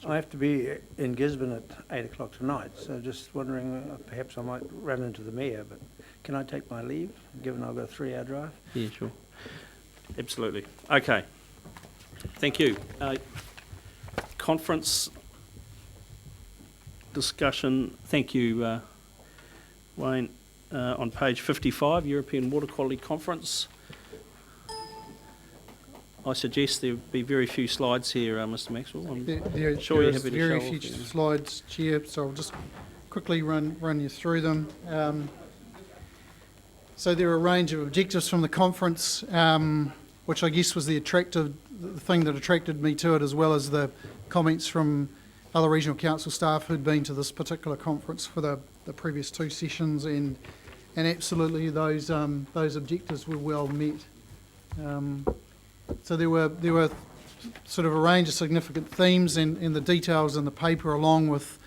I have to be in Gisborne at 8 o'clock tonight, so just wondering, perhaps I might run into the mayor, but can I take my leave, given I've got a 3-hour drive? Yeah, sure. Absolutely. Okay. Thank you. Conference discussion. Thank you, Wayne. On page 55, European Water Quality Conference. I suggest there be very few slides here, Mr. Maxwell. I'm sure you're happy to show very off few here. slides, Chair, so I'll just quickly run you through them. So there are a range of objectives from the conference, which I guess was the thing that attracted me to it, as well as the comments from other regional council staff who'd been to this particular conference for the previous 2 sessions, and absolutely those objectives were well met. So there were sort of a range of significant themes, and the details in the paper, along with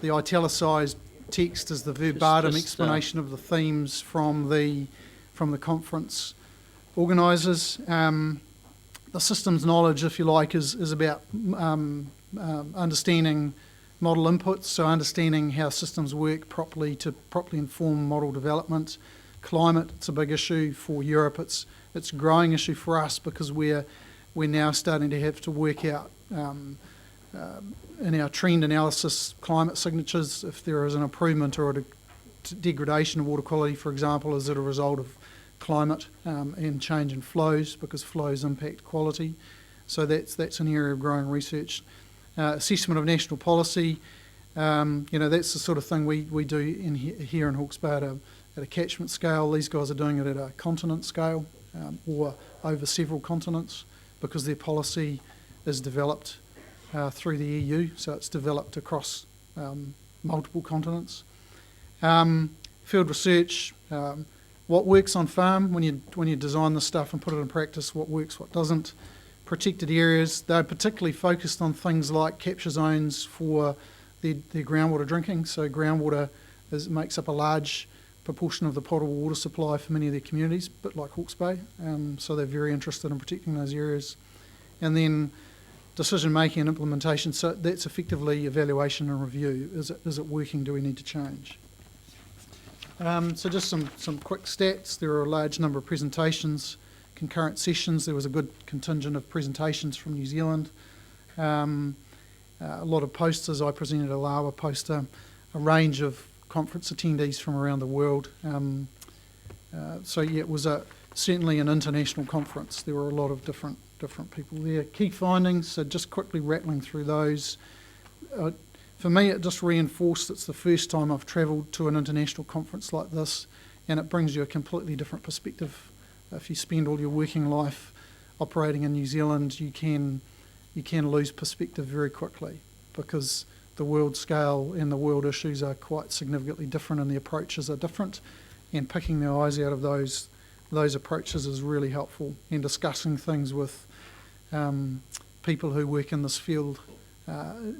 the italicised text, is the verbatim explanation of the themes from the conference organisers. The systems knowledge, if you like, is about understanding model inputs, so understanding how systems work properly to properly inform model development. Climate, it's a big issue for Europe. It's a growing issue for us because we're now starting to have to work out in our trend analysis climate signatures if there is an improvement or a degradation of water quality, for example, as a result of climate and change in flows, because flows impact quality. So that's an area of growing research. Assessment of national policy, that's the sort of thing we do here in Hawke's Bay at a catchment scale. These guys are doing it at a continent scale or over several continents, because their policy is developed through the EU, so it's developed across multiple continents. Field research, what works on farm when you design this stuff and put it in practice, what works, what doesn't. Protected areas, they're particularly focused on things like capture zones for their groundwater drinking. So groundwater makes up a large proportion of the potable water supply for many of their communities, a bit like Hawke's Bay, so they're very interested in protecting those areas. And then decision making and implementation, so that's effectively evaluation and review. Is it working? Do we need to change? So just some quick stats. There are a large number of presentations, concurrent sessions. There was a good contingent of presentations from New Zealand. A lot of posters. I presented a LAWA poster, a range of conference attendees from around the world. It was certainly an international conference. There were a lot of different people there. Key findings, so just quickly rattling through those. For me, it just reinforced it's the first time I've travelled to an international conference like this, and it brings you a completely different perspective. If you spend all your working life operating in New Zealand, you can lose perspective very quickly, because the world scale and the world issues are quite significantly different and the approaches are different, and picking the eyes out of those approaches is really helpful, and discussing things with people who work in this field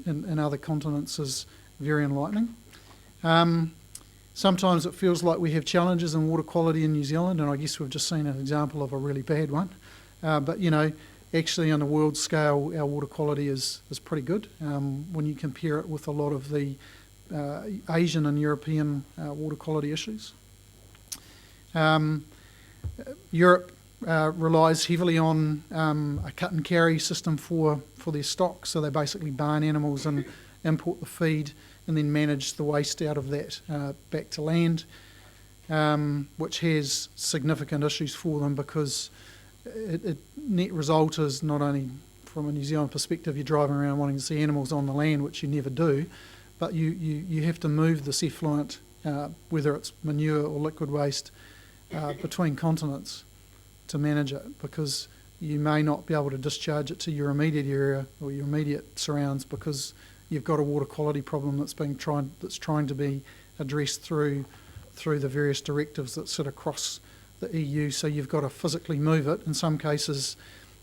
in other continents is very enlightening. Sometimes it feels like we have challenges in water quality in New Zealand, and I guess we've just seen an example of a really bad one. But actually on a world scale, our water quality is pretty good when you compare it with a lot of the Asian and European water quality issues. Europe relies heavily on a cut and carry system for their stock, so they basically barn animals and import the feed and then manage the waste out of that back to land, which has significant issues for them, because net result is not only from a New Zealand perspective, you're driving around wanting to see animals on the land, which you never do, but you have to move this effluent, whether it's manure or liquid waste, between continents to manage it, because you may not be able to discharge it to your immediate area or your immediate surrounds, because you've got a water quality problem that's trying to be addressed through the various directives that sit across the EU. So you've got to physically move it. In some cases,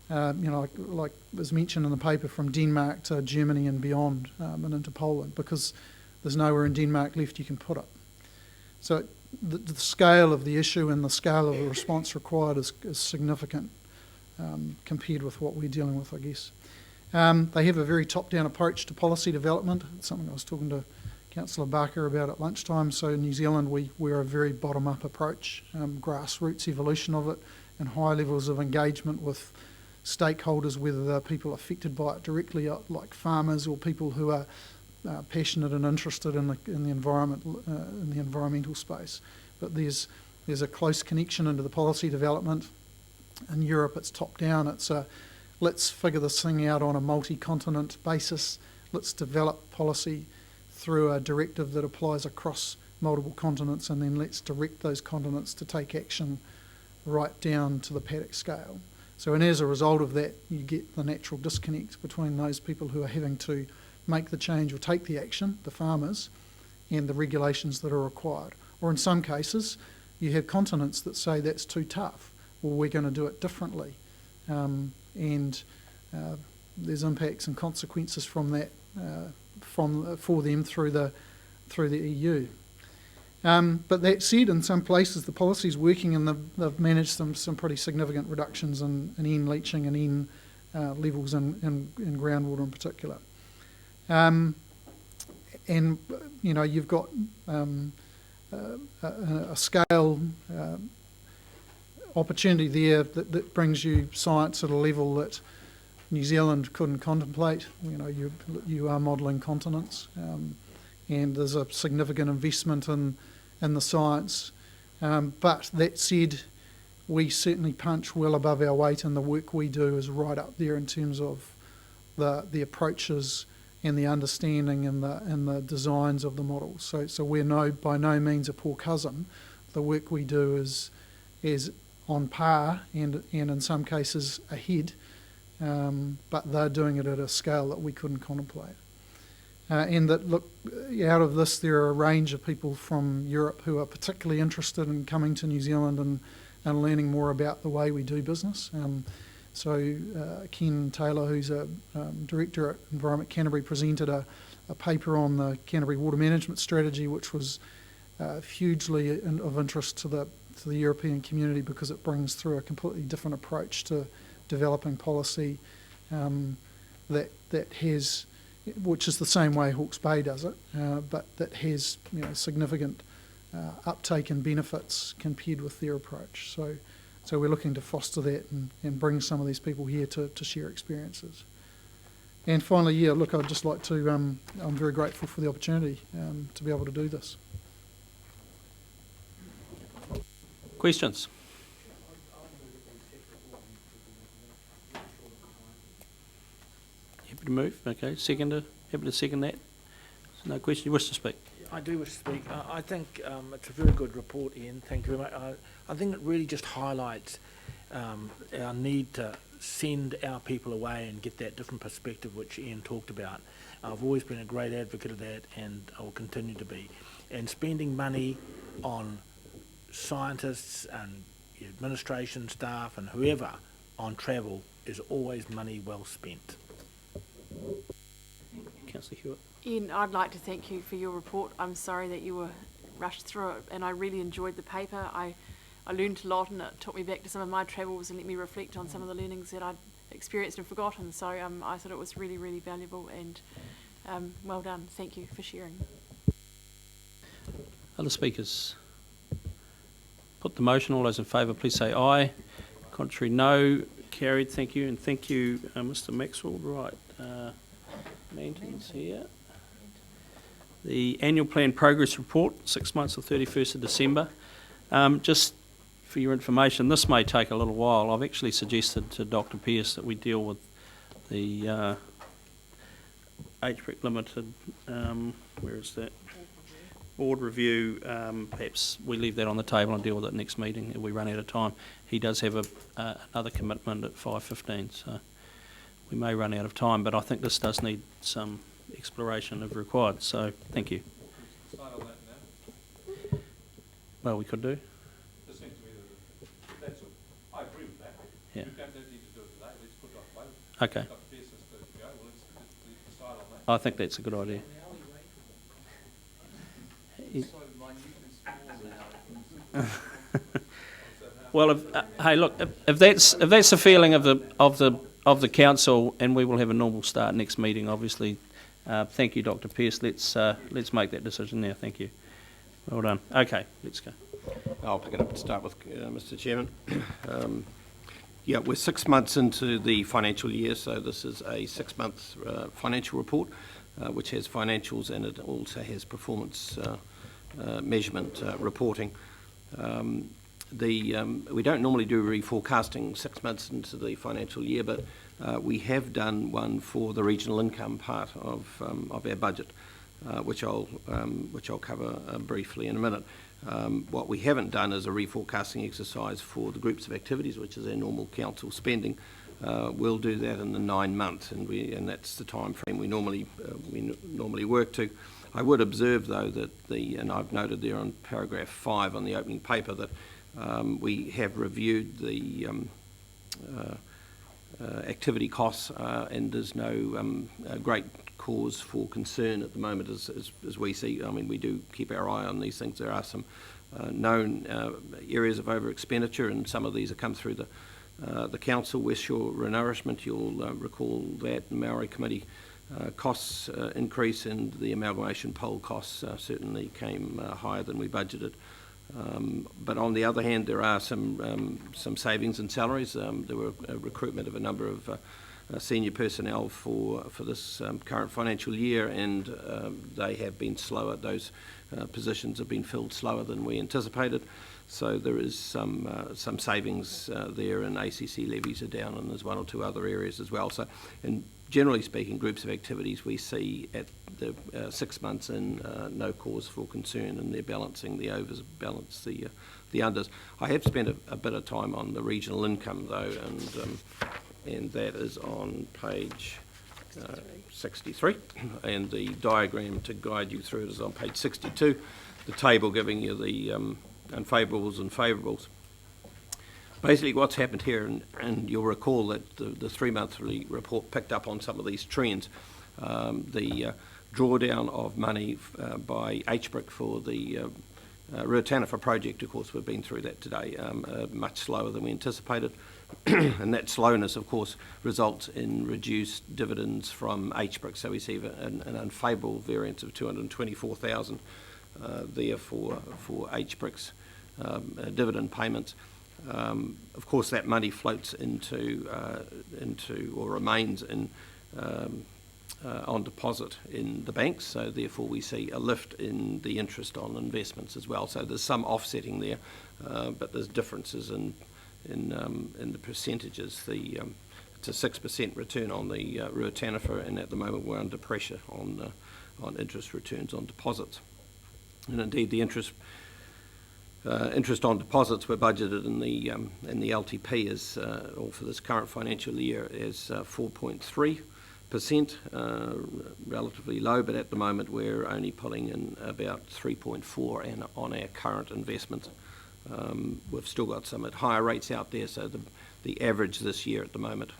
like was mentioned in the paper, from Denmark to Germany and beyond, and into Poland, because there's nowhere in Denmark left you can put it. So the scale of the issue and the scale of the response required is significant compared with what we're dealing with, I guess. They have a very top-down approach to policy development. It's something I was talking to Councillor Barker about at lunchtime. So in New Zealand, we're a very bottom-up approach, grassroots evolution of it, and high levels of engagement with stakeholders, whether they're people affected by it directly, like farmers, or people who are passionate and interested in the environment, in the environmental space. But there's a close connection into the policy development. In Europe, it's top-down. It's let's figure this thing out on a multi-continent basis. Let's develop policy through a directive that applies across multiple continents, and then let's direct those continents to take action right down to the paddock scale. So, and as a result of that, you get the natural disconnect between those people who are having to make the change or take the action, the farmers, and the regulations that are required. Or in some cases, you have continents that say that's too tough, well, we're going to do it differently. And there's impacts and consequences from that for them through the EU. But that said, in some places the policy's working, and they've managed some pretty significant reductions in N leaching and N levels in groundwater in particular. And you know, you've got a scale opportunity there that brings you science at a level that New Zealand couldn't contemplate. You know, you are modelling continents, and there's a significant investment in the science. But that said, we certainly punch well above our weight, and the work we do is right up there in terms of the approaches and the understanding and the designs of the models. So we're by no means a poor cousin. The work we do is on par and in some cases ahead, but they're doing it at a scale that we couldn't contemplate. And that, look, out of this there are a range of people from Europe who are particularly interested in coming to New Zealand and learning more about the way we do business. So Ken Taylor, who's a director at Environment Canterbury, presented a paper on the Canterbury Water Management Strategy, which was hugely of interest to the European community, because it brings through a completely different approach to developing policy that has, which is the same way Hawke's Bay does it, but that has, you know, significant uptake and benefits compared with their approach. So we're looking to foster that and bring some of these people here to share experiences. And finally, yeah, look, I'd just like to, I'm very grateful for the opportunity to be able to do this. Questions? Happy to move? Okay. Seconder? Happy to second that? No question? You wish to speak? I do wish to speak. I think it's a very good report, Ian. Thank you very much. I think it really just highlights our need to send our people away and get that different perspective which Ian talked about. I've always been a great advocate of that, and I will continue to be. And spending money on scientists and administration staff and whoever on travel is always money well spent. Councillor Hewitt. Ian, I'd like to thank you for your report. I'm sorry that you were rushed through it, and I really enjoyed the paper. I learned a lot, and it took me back to some of my travels and let me reflect on some of the learnings that I'd experienced and forgotten. So I thought it was really, really valuable, and well done. Thank you for sharing. Other speakers? Put the motion. All those in favour, please say aye. Contrary, no. Carried. Thank you. And thank you, Mr. Maxwell. Right. Manton's here. The annual plan progress report, 6 months to 31st of December. Just for your information, this may take a little while. I've actually suggested to Dr. Pearce that we deal with the HBRC Limited, where is that? Board review. Perhaps we leave that on the table and deal with it next meeting if we run out of time. He does have another commitment at 5:15, so we may run out of time, but I think this does need some exploration if required, so thank you. Start on that now. Well, we could do. This seems to me that's I agree with that. Yeah. We don't need to do it today. Let's put it off later. Okay. Dr. Pearce has to go. Well, let's decide on that. I think that's a good idea. Well, hey, look, if that's the feeling of of the council, and we will have a normal start next meeting, obviously. Thank you, Dr. Pearce. Let's make that decision now. Thank you. Well done. Okay, let's go. I'll pick it up to start with, Mr. Chairman. Yeah, we're 6 months into the financial year, so this is a 6-month financial report, which has financials and it also has performance measurement reporting. We don't normally do reforecasting 6 months into the financial year, but we have done one for the regional income part of our budget, which I'll cover briefly in a minute. What we haven't done is a reforecasting exercise for the groups of activities, which is our normal council spending. We'll do that in the 9 months, and that's the time frame we normally work to. I would observe, though, that and I've noted there on paragraph 5 on the opening paper that we have reviewed the activity costs, and there's no great cause for concern at the moment as we see. I mean, we do keep our eye on these things. There are some known areas of over expenditure, and some of these have come through the council. West Shore Renourishment, you'll recall that the Maori Committee costs increase, and the amalgamation pole costs certainly came higher than we budgeted. But on the other hand, there are some savings in salaries. There were a recruitment of a number of senior personnel for this current financial year, and they have been slower. Those positions have been filled slower than we anticipated. So there is some savings there, and ACC levies are down, and there's one or two other areas as well. So, and generally speaking, groups of activities we see at the 6 months in no cause for concern, and they're balancing the overs, balance the unders. I have spent a bit of time on the regional income though, and that is on page 63, and the diagram to guide you through it is on page 62. The table giving you the unfavourables and favourables. Basically what's happened here, and you'll recall that the 3-monthly report picked up on some of these trends. The drawdown of money by HBRC for the Ruataniwha project, of course, we've been through that today, much slower than we anticipated. And that slowness, of course, results in reduced dividends from HBRC. So we see an unfavourable variance of 224,000 there for HBRC's dividend payments. Of course, that money floats into or remains in on deposit in the banks. So therefore, we see a lift in the interest on investments as well. So there's some offsetting there, but there's differences in the percentages. It's a 6% return on the Ruataniwha, and at the moment we're under pressure on interest returns on deposits. And indeed, the interest on deposits were budgeted in the LTP is, or for this current financial year, is 4.3%, relatively low. But at the moment, we're only pulling in about 3.4%, and on our current investments. We've still got some at higher rates out there, so the average this year at the moment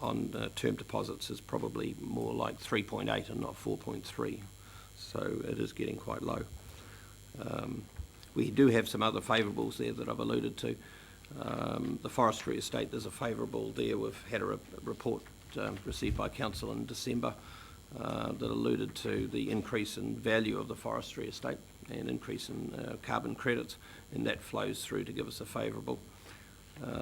on term deposits is probably more like 3.8 and not 4.3, so it is getting quite low. We do have some other favourables there that I've alluded to. The forestry estate, there's a favourable there. We've had a report received by Council in December that alluded to the increase in value of the forestry estate and increase in carbon credits, and that flows through to give us a favourable.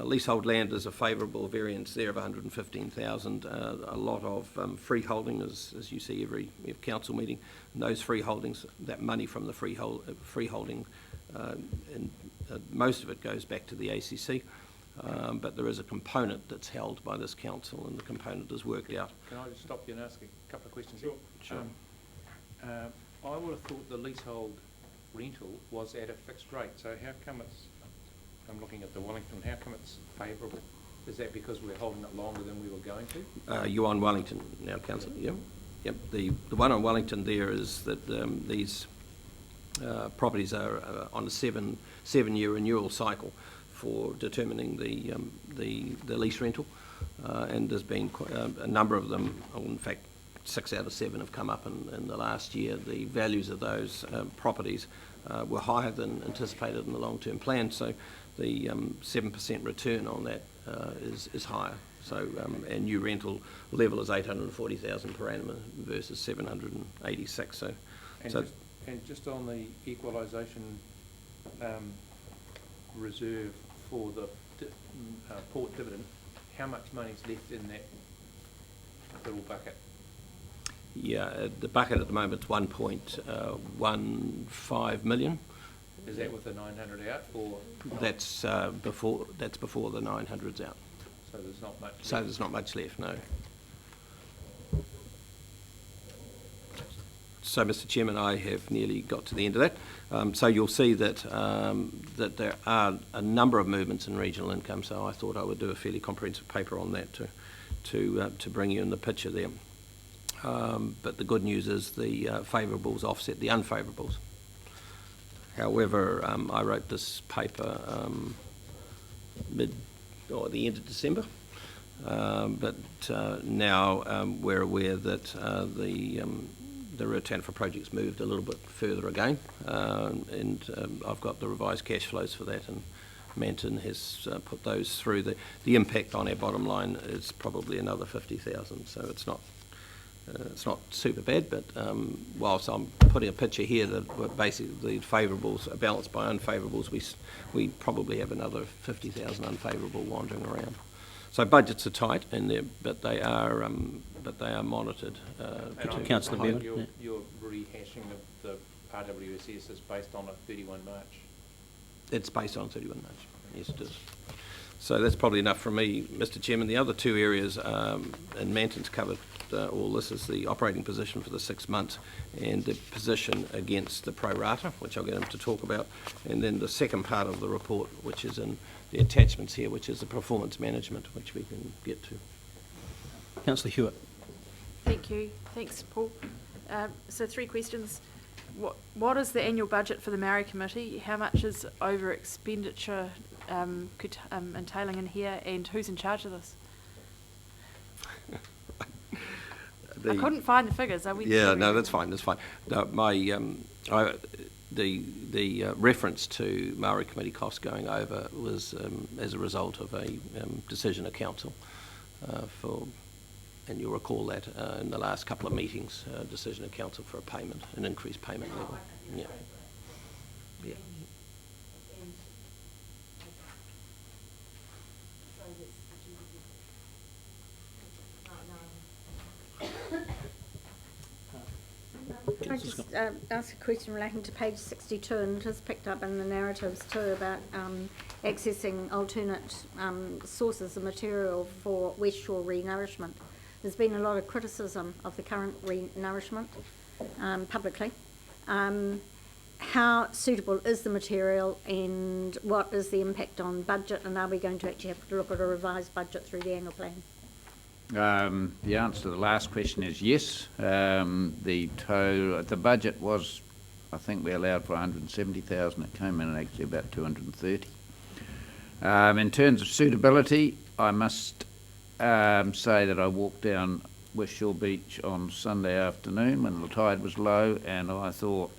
Leasehold land is a favourable variance there of 115,000. A lot of freeholding, as you see every council meeting, and those freeholdings, that money from the freeholding, and most of it goes back to the ACC, but there is a component that's held by this council, and the component is worked out. Can I just stop you and ask a couple of questions? Sure. I would have thought the leasehold rental was at a fixed rate, so how come I'm looking at the Wellington, how come it's favourable? Is that because we're holding it longer than we were going to? You're on Wellington now, Councillor. Yep. The one on Wellington there is that these properties are on a seven-year renewal cycle for determining the lease rental, and there's been a number of them. In fact, 6 out of 7 have come up in the last year. The values of those properties were higher than anticipated in the long-term plan, so the 7% return on that is higher. So, and new rental level is 840,000 per annum versus 786. So, And just on the equalisation reserve for the port dividend, how much money's left in that little bucket? yeah, the bucket at the moment is 1.15 million. Is that with the 900 out, or That's before the 900's out. so there's not much? So there's not much left, no. So, Mr. Chairman, I have nearly got to the end of that. So you'll see that that there are a number of movements in regional income. So I thought I would do a fairly comprehensive paper on that to bring you in the picture there. But the good news is the favourables offset the unfavourables. However, I wrote this paper the end of December, but now we're aware that the return for projects moved a little bit further again, and I've got the revised cash flows for that, and Manton has put those through. The impact on our bottom line is probably another 50,000, so it's not super bad, but whilst I'm putting a picture here that basically the favourables are balanced by unfavourables, we probably have another 50,000 unfavourable wandering around. So budgets are tight, but they are monitored. Councillor Bevan, yeah. Your rehashing of the RWSS is based on a 31 March. It's based on 31 March. Yes, it is. So that's probably enough from me, Mr. Chairman. The other two areas, and Manton's covered all this, is the operating position for the 6 months and the position against the pro rata, which I'll get him to talk about, and then the second part of the report, which is in the attachments here, which is the performance management, which we can get to. Councillor Hewitt. Thank you. Thanks, Paul. So 3 questions. What is the annual budget for the Maori Committee? How much is over expenditure entailing in here, and who's in charge of this? I couldn't find the figures. That's fine. That's fine. No, the reference to Maori Committee costs going over was as a result of a decision of council and you'll recall that in the last couple of meetings, decision of council for an increased payment level. Yeah. Yeah. Can I just ask a question relating to page 62, and it is picked up in the narratives too, about accessing alternate sources of material for West Shore re-nourishment. There's been a lot of criticism of the current re-nourishment publicly. How suitable is the material, and what is the impact on budget, and are we going to actually have to look at a revised budget through the annual plan? The answer to the last question is yes. The budget was, I think we allowed for 170,000. It came in at actually about 230. In terms of suitability, I must say that I walked down West Shore Beach on Sunday afternoon when the tide was low, and I thought,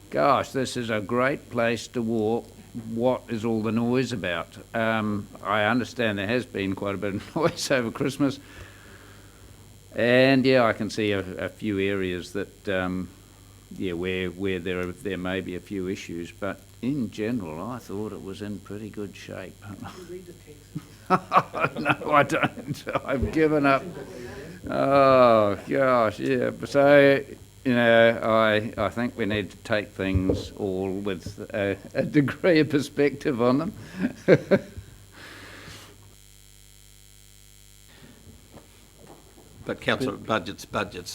gosh, this is a great place to walk. What is all the noise about? I understand there has been quite a bit of noise over Christmas, and I can see a few areas that where there may be a few issues, but in general I thought it was in pretty good shape. No, I don't. I've given up. Oh gosh, yeah. So I think we need to take things all with a degree of perspective on them. But council budgets.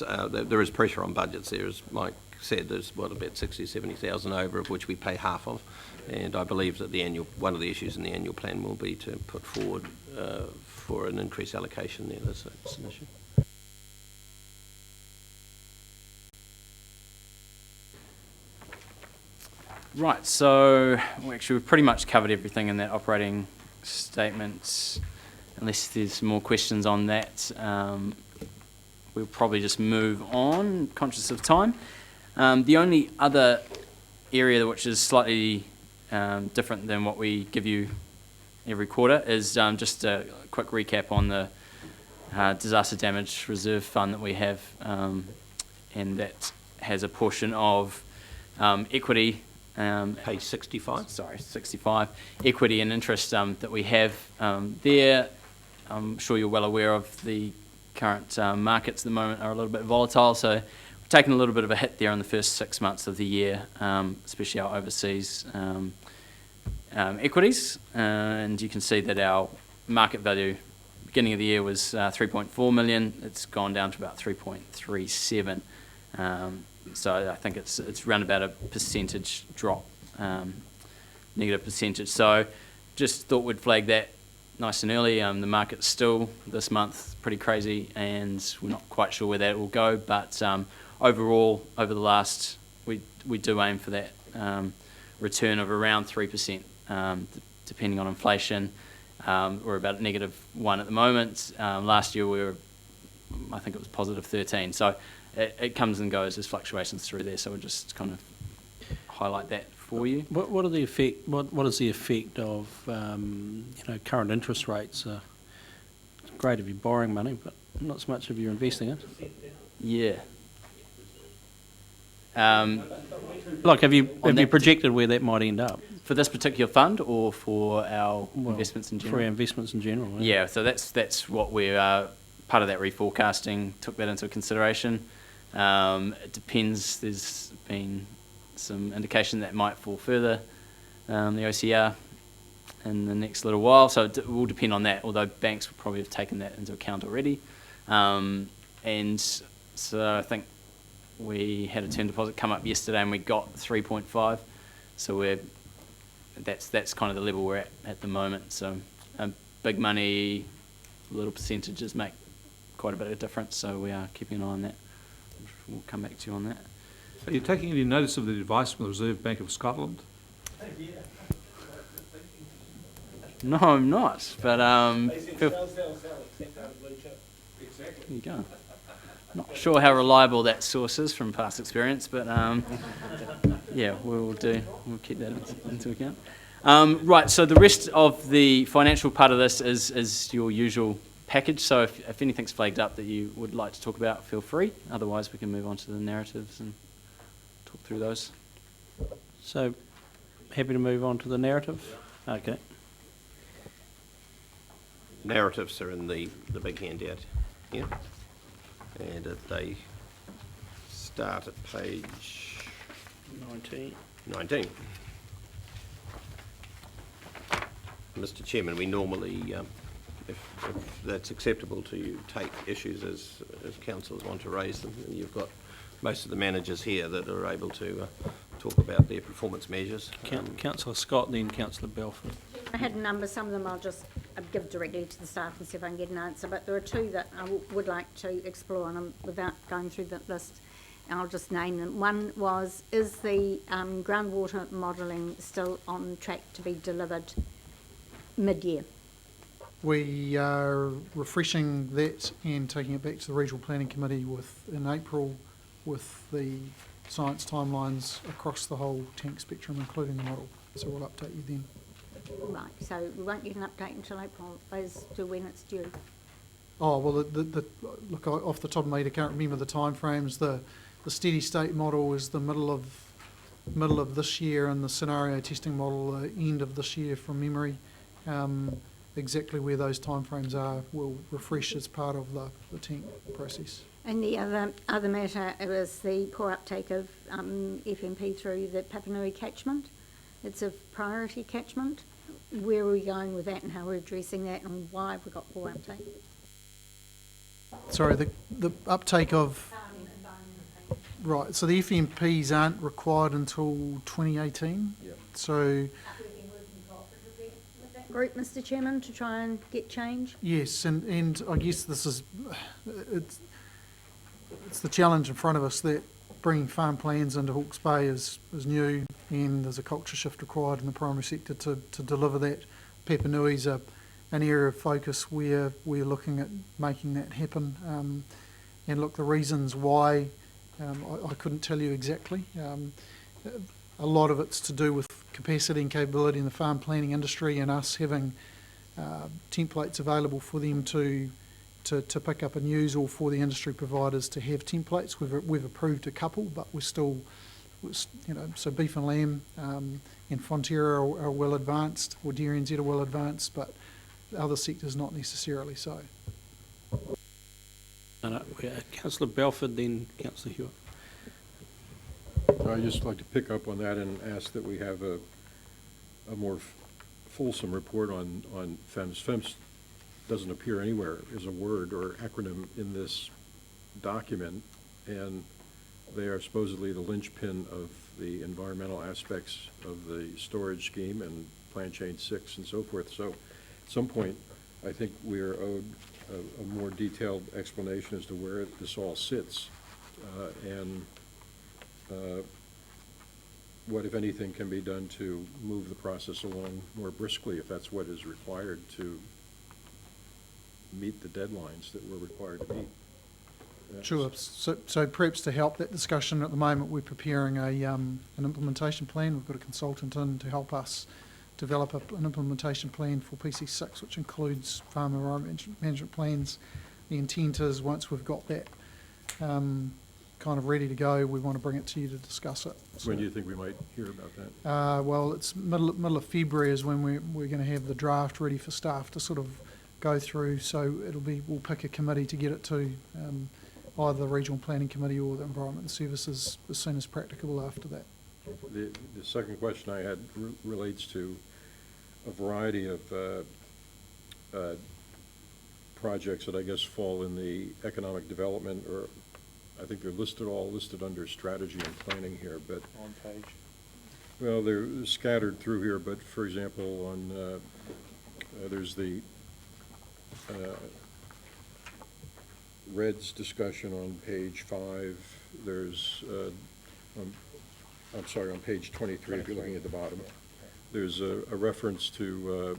There is pressure on budgets there, as Mike said. There's about 60,000 70,000 over, of which we pay half of, and I believe that one of the issues in the annual plan will be to put forward for an increased allocation there. That's an issue. Right, so we've pretty much covered everything in that operating statement. Unless there's more questions on that, we'll probably just move on, conscious of time. The only other area which is slightly different than what we give you every quarter is just a quick recap on the disaster damage reserve fund that we have, and that has a portion of equity. Page 65. Sorry, 65. Equity and interest that we have there. I'm sure you're well aware of the current markets at the moment are a little bit volatile, so we've taken a little bit of a hit there in the first 6 months of the year, especially our overseas equities, and you can see that our market value beginning of the year was 3.4 million. It's gone down to about 3.37. So I think it's around about a percentage drop, negative percentage. So just thought we'd flag that nice and early. The market's still this month pretty crazy, and we're not quite sure where that will go. But overall, over the last, we do aim for that return of around 3%, depending on inflation. We're about -1 at the moment. Last year we were, I think it was +13. So it comes and goes. There's fluctuations through there. So we'll just kind of highlight that for you. What are the effect? What is the effect of current interest rates? It's great if you're borrowing money, but not so much if you're investing it. Yeah. Like, have you projected where that might end up? For this particular fund, or for our investments in general? For our investments in general. Yeah, so that's what we're part of that reforecasting, took that into consideration. It depends. There's been some indication that might fall further, the OCR, in the next little while. So it will depend on that, although banks will probably have taken that into account already. And so I think we had a term deposit come up yesterday and we got 3.5. So that's kind of the level we're at the moment. So big money, little percentages make quite a bit of difference. So we are keeping an eye on that. We'll come back to you on that. Are you taking any notice of the advice from the Reserve Bank of Scotland? No, I'm not. But there you go. Not sure how reliable that source is from past experience, but yeah, we'll keep that into account. Right, so the rest of the financial part of this is your usual package. So if anything's flagged up that you would like to talk about, feel free. Otherwise, we can move on to the narratives and talk through those. So, happy to move on to the narrative? Okay. Narratives are in the big handout here. And they start at page 19. Mr. Chairman, we normally, if that's acceptable to you, take issues as councillors want to raise them. And you've got most of the managers here that are able to talk about their performance measures. Councillor Scott, then Councillor Belford. I had a number. Some of them I'll just give directly to the staff and see if I can get an answer. But there are two that I would like to explore, and without going through the list, I'll just name them. One was, is the groundwater modelling still on track to be delivered mid-year? We are refreshing that and taking it back to the Regional Planning Committee in April with the science timelines across the whole tank spectrum, including the model. So we'll update you then. Right, so we won't get an update until April as to when it's due. Oh, well, look, off the top of my head, I can't remember the time frames. The steady state model is the middle of this year, and the scenario testing model the end of this year from memory. Exactly where those timeframes are will refresh as part of the tank process. And the other matter was the poor uptake of FMP through the Papanui catchment. It's a priority catchment. Where are we going with that and how we're addressing that and why have we got poor uptake? Sorry, the uptake of... Right, so the FMPs aren't required until 2018. Yep. So... Group, Mr. Chairman, to try and get change? Yes, and I guess this is it's the challenge in front of us that bringing farm plans into Hawke's Bay is new, and there's a culture shift required in the primary sector to deliver that. Papanui's an area of focus where we're looking at making that happen. And look, the reasons why I couldn't tell you exactly. A lot of it's to do with capacity and capability in the farm planning industry, and us having templates available for them to pick up and use, or for the industry providers to have templates. We've approved a couple, but we're still, so beef and lamb and Fonterra are well advanced, or Dairy NZ are well advanced, but other sectors not necessarily so. Councillor Belford, then Councillor Hewitt. I'd just like to pick up on that and ask that we have a more fulsome report on FEMS. FEMS doesn't appear anywhere as a word or acronym in this document, and they are supposedly the linchpin of the environmental aspects of the storage scheme and Plan Change 6 and so forth. So at some point, I think we are owed a more detailed explanation as to where this all sits, and what, if anything, can be done to move the process along more briskly, if that's what is required to meet the deadlines that we're required to meet. Sure. So perhaps to help that discussion at the moment, we're preparing an implementation plan. We've got a consultant in to help us develop an implementation plan for PC6, which includes farm environment management plans. The intent is, once we've got that kind of ready to go, we want to bring it to you to discuss it. So, when do you think we might hear about that? well, it's middle of February is when we're going to have the draft ready for staff to sort of go through. So we'll pick a committee to get it to, either the Regional Planning Committee or the Environment and Services as soon as practicable after that. The second question I had relates to a variety of projects that I guess fall in the economic development, or I think they're all listed under strategy and planning here, but On page. well, they're scattered through here. But for example, on there's the REDS discussion on page 5. There's I'm sorry, on page 23, if you're looking at the bottom. There's a reference to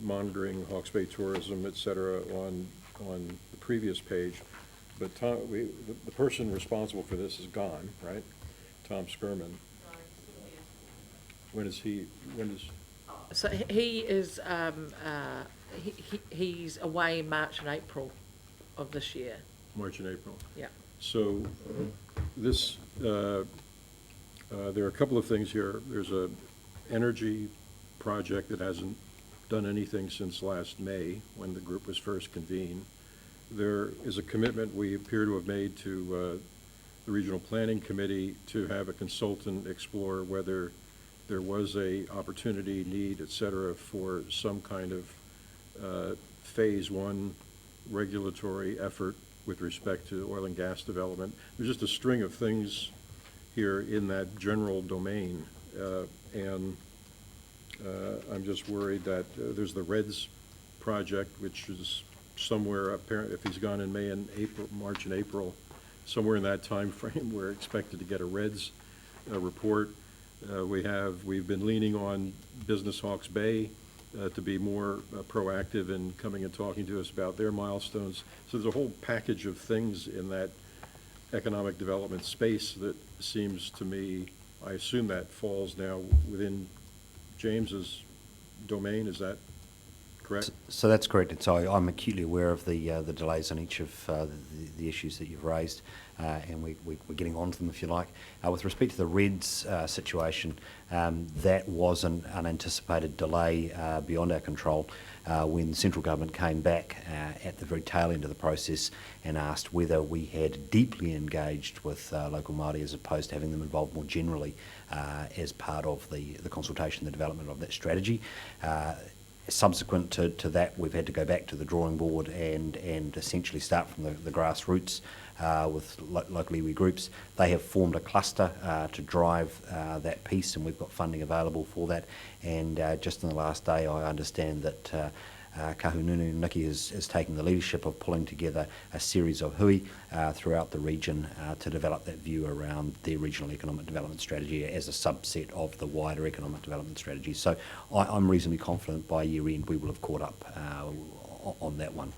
monitoring Hawke's Bay tourism, et cetera, on the previous page. But the person responsible for this is gone, right? Tom Skirman. So he is, he's away in March and April of this year. March and April. Yeah. So this, there are a couple of things here. There's a energy project that hasn't done anything since last May, when the group was first convened. There is a commitment we appear to have made to the Regional Planning Committee to have a consultant explore whether there was a opportunity, need, et cetera, for some kind of phase 1 regulatory effort with respect to oil and gas development. There's just a string of things here in that general domain, and I'm just worried that there's the REDS project, which is somewhere apparent, if he's gone in May and April, March and April, somewhere in that time frame, we're expected to get a REDS report. We've been leaning on Business Hawke's Bay to be more proactive in coming and talking to us about their milestones. So there's a whole package of things in that economic development space that seems to me, I assume that falls now within James's domain. Is that correct? So that's correct. And so I'm acutely aware of the delays on each of the issues that you've raised, and we're getting on to them, if you like. With respect to the REDS situation, that was an unanticipated delay beyond our control when the central government came back at the very tail end of the process and asked whether we had deeply engaged with local Māori as opposed to having them involved more generally as part of the consultation, the development of that strategy. Subsequent to that, we've had to go back to the drawing board and essentially start from the grassroots with local iwi groups. They have formed a cluster to drive that piece, and we've got funding available for that. And just in the last day, I understand that Kahununu Niki is taking the leadership of pulling together a series of hui throughout the region to develop that view around their regional economic development strategy as a subset of the wider economic development strategy. So I'm reasonably confident by year end we will have caught up on that one.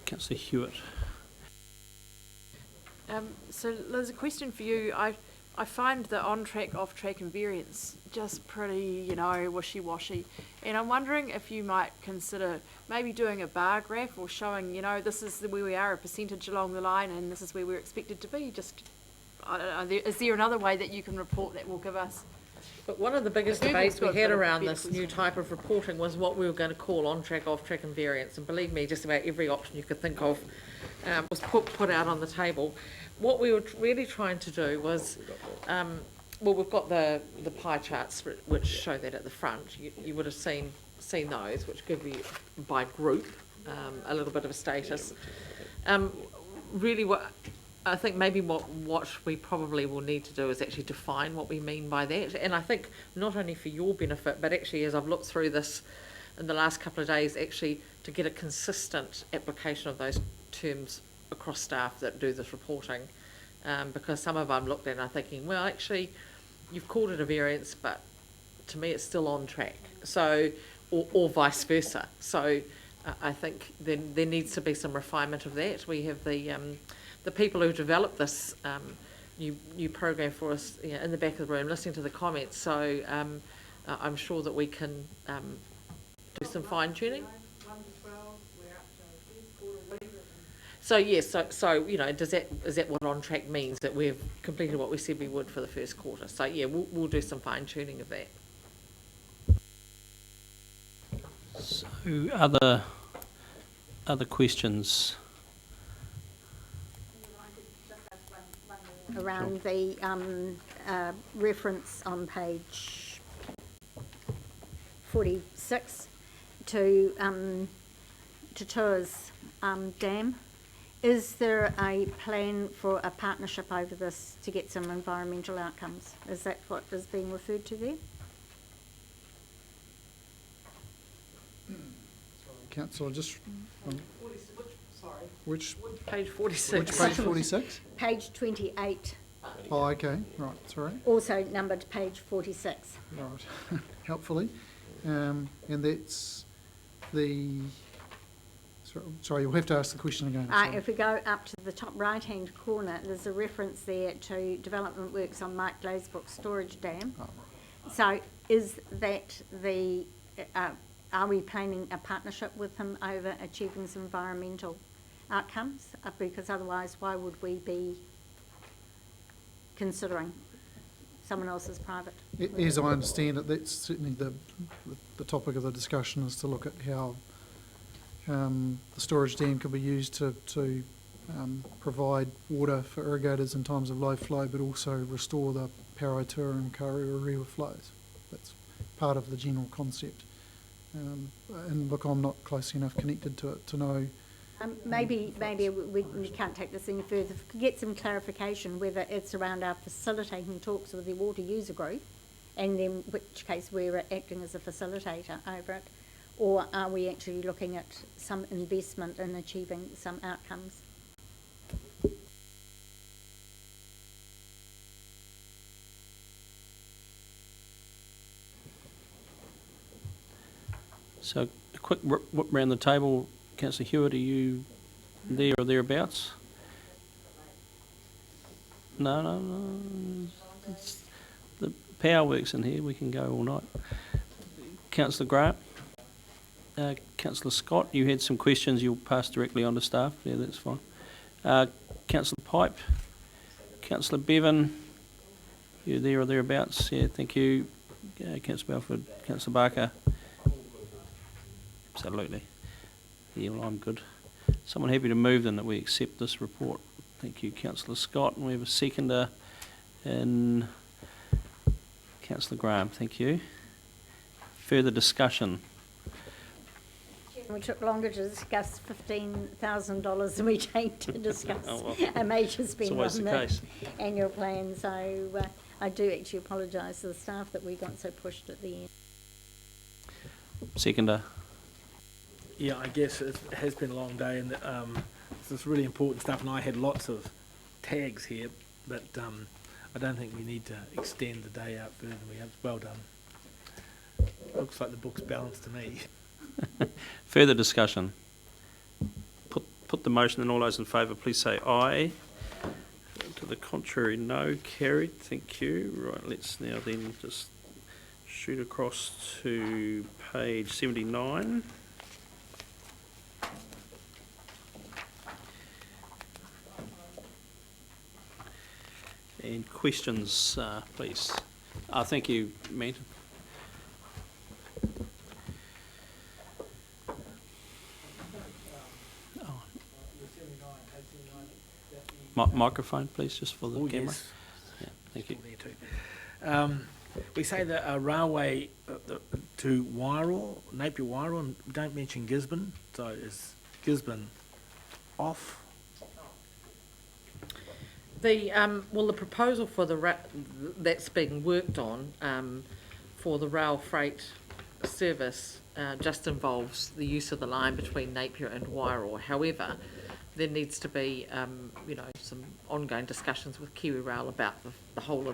Councillor Hewitt. So Liz, a question for you. I find the on-track, off-track and variance just pretty, wishy-washy. And I'm wondering if you might consider maybe doing a bar graph or showing, this is where we are, a percentage along the line, and this is where we're expected to be. Just, I don't know, is there another way that you can report that will give us? But one of the biggest Google's debates we got a had bit of around better this new wisdom. type of reporting was what we were going to call on-track, off-track and variance. And believe me, just about every option you could think of was put out on the table. What we were really trying to do was, we've got the pie charts which show that at the front. You would have seen those, which give you by group a little bit of a status. Really, I think maybe what we probably will need to do is actually define what we mean by that. And I think not only for your benefit, but actually as I've looked through this in the last couple of days, actually to get a consistent application of those terms across staff that do this reporting. Because some of them looked at and are thinking, well, actually, you've called it a variance, but to me it's still on track. So, or vice versa. So I think there needs to be some refinement of that. We have the people who developed this new program for us in the back of the room, listening to the comments. So I'm sure that we can do some fine tuning. So yes, so is that what on track means, that we've completed what we said we would for the first quarter? So yeah, we'll do some fine tuning of that. So other questions? Around the reference on page 46 to Tours Dam. Is there a plan for a partnership over this to get some environmental outcomes? Is that what is being referred to there? Councillor, just which Page 46. which page 46? Page 28, Oh, okay, right, sorry. also numbered page 46. Right, helpfully. And that's the, sorry, you'll have to ask the question again. sorry. If we go up to the top right-hand corner, there's a reference there to development works on Mike Glazebrook's storage dam. Oh, right. So is that are we planning a partnership with him over achieving some environmental outcomes? Because otherwise, why would we be considering someone else's private? As I understand it, that's certainly the topic of the discussion, is to look at how the storage dam could be used to provide water for irrigators in times of low flow, but also restore the Paraotua and Karuarua flows. That's part of the general concept. And look, I'm not closely enough connected to it to know. Maybe we can't take this any further. If we could get some clarification whether it's around our facilitating talks with the water user group, and in which case we're acting as a facilitator over it, or are we actually looking at some investment in achieving some outcomes? So a quick whip round the table. Councillor Hewitt, are you there or thereabouts? No. It's the power works in here. We can go all night. Councillor Grant. Councillor Scott, you had some questions. You'll pass directly on to staff. Yeah, that's fine. Councillor Pipe. Councillor Bevan. You there or thereabouts? Yeah, thank you. Councillor Belford. Councillor Barker. Absolutely. Yeah, well, I'm good. Someone happy to move then that we accept this report? Thank you, Councillor Scott. And we have a seconder in Councillor Graham. Thank you. Further discussion? We took longer to discuss $15,000 than we take to discuss a major spend always on the the case. annual plan. So I do actually apologise to the staff that we got so pushed at the end. Seconder? Yeah, I guess it has been a long day, and this is really important stuff, and I had lots of tags here, but I don't think we need to extend the day out further than we have. Well done. Looks like the book's balanced to me. Further discussion? Put the motion, and all those in favour, please say aye. To the contrary, no. Carried. Thank you. Right, let's now then just shoot across to page 79. And questions, please. Thank you, Manton. Microphone, please, just for the Oh, camera. yes. Yeah, thank you. There too. We say that a railway to Wairau, Napier Wairau, and we don't mention Gisborne, so is Gisborne off? Well, the proposal for that's being worked on for the rail freight service just involves the use of the line between Napier and Wairau. However, there needs to be, some ongoing discussions with Kiwi Rail about the whole of